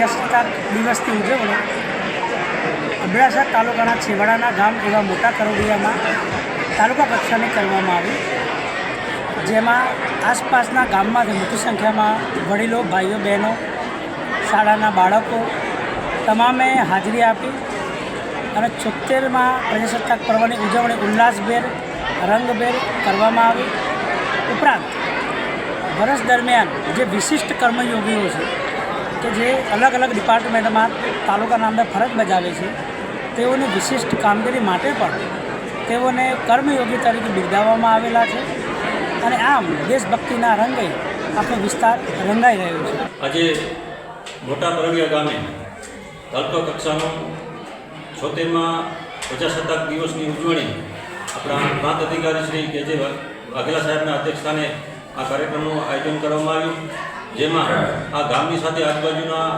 પ્રજાસત્તાક દિવસની ઉજવણી અબડાસા તાલુકાના છેવાડાના ગામ એવા મોટા કરોડિયામાં તાલુકા કક્ષાની કરવામાં આવી, જેમાં આસપાસના ગામમાંથી મોટી સંખ્યામાં વડીલો, ભાઈઓ, બહેનો, શાળાના બાળકો તમામે હાજરી આપી અને 76માં પ્રજાસત્તાક પર્વની ઉજવણી ઉલ્લાસભેર, રંગભેર કરવામાં આવી. ઉપરાંત વર્ષ દરમિયાન જે વિશિષ્ટ કર્મયોગીઓ છે કે જે અલગ અલગ ડિપાર્ટમેન્ટમાં તાલુકાના અંદર ફરજ બજાવે છે, તેઓની વિશિષ્ટ કામગીરી માટે પણ તેઓને કર્મયોગી તરીકે બિરદાવવામાં આવેલા છે અને આમ દેશભક્તિના રંગે આખો વિસ્તાર રંગાઈ રહ્યો છે. આજે મોટા કરોડિયા ગામે તાલુકા કક્ષાનો 76માં પ્રજાસત્તાક દિવસની ઉજવણી આપણા પ્રાંત અધિકારી શ્રી કે.જે. વાઘેલા સાહેબના અધ્યક્ષસ્થાને આ કાર્યક્રમનું આયોજન કરવામાં આવ્યું, જેમાં આ ગામની સાથે આજુબાજુના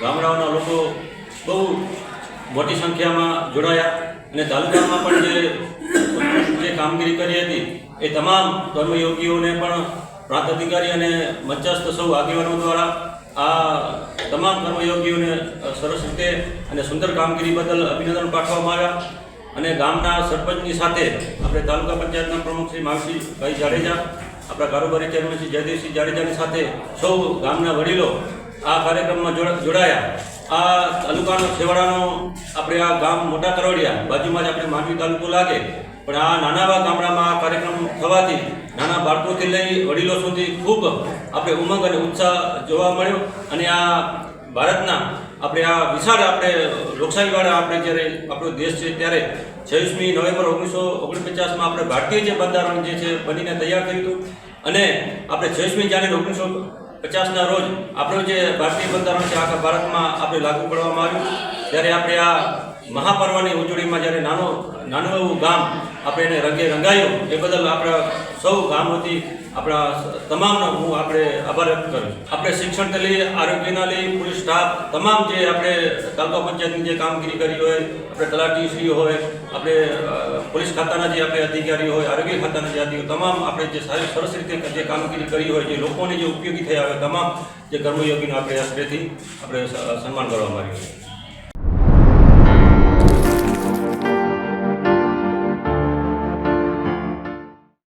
ગામડાઓના લોકો બહુ મોટી સંખ્યામાં જોડાયા અને તાલુકામાં પણ જે કામગીરી કરી હતી એ તમામ કર્મયોગીઓને પણ પ્રાંત અધિકારી અને મંચસ્થ સૌ આગેવાનો દ્વારા આ તમામ કર્મયોગીઓને સરસ રીતે અને સુંદર કામગીરી બદલ અભિનંદન પાઠવવામાં આવ્યા. અને ગામના સરપંચની સાથે આપણે તાલુકા પંચાયતના પ્રમુખ શ્રી માવજીભાઈ જાડેજા, આપણા કારોબારી ચેરમેન શ્રી જયદેવસિંહ જાડેજાની સાથે સૌ ગામના વડીલો આ કાર્યક્રમમાં જોડાયા. આ તાલુકાનો છેવાડાનો આપણે આ ગામ મોટા કરોડિયા બાજુમાં જ આપણે માંડવી તાલુકો લાગે, પણ આ નાના ગામડામાં આ કાર્યક્રમ થવાથી નાના બાળકોથી લઈ વડીલો સુધી ખૂબ આપણે ઉમંગ અને ઉત્સાહ જોવા મળ્યો. અને આ ભારતના આપણે આ વિશાળ આપણે લોકશાહીવાળા આપણે જ્યારે આપણો દેશ છે ત્યારે 26મી નવેમ્બર 1949માં આપણે ભારતીય જે બંધારણ જે છે બનીને તૈયાર થયું હતું અને આપણે 26મી જાન્યુઆરી 1950ના રોજ આપણું જે ભારતીય બંધારણ છે આખા ભારતમાં આપણે લાગુ કરવામાં આવ્યું. ત્યારે આપણે આ મહાપર્વની ઉજવણીમાં જ્યારે નાનું એવું ગામ આપણે એને રંગે રંગાયું એ બદલ આપણા સૌ ગામ વતી આપણા તમામનો હું આપણે આભાર વ્યક્ત કરું છું. આપણે શિક્ષણથી લઈ, આરોગ્યના લઈ, પોલીસ સ્ટાફ તમામ જે આપણે તાલુકા પંચાયતની જે કામગીરી કરી હોય, આપણે તલાટીશ્રીઓ હોય, આપણે પોલીસ ખાતાના જે આપણે અધિકારીઓ હોય, આરોગ્ય ખાતાના જે અધિકારીઓ તમામ આપણે જે સારી સરસ રીતે જે કામગીરી કરી હોય, જે લોકોને જે ઉપયોગી થયા હોય તમામ જે કર્મયોગીનો આપણે આશ્રયથી આપણે સન્માન કરવામાં આવ્યું છે.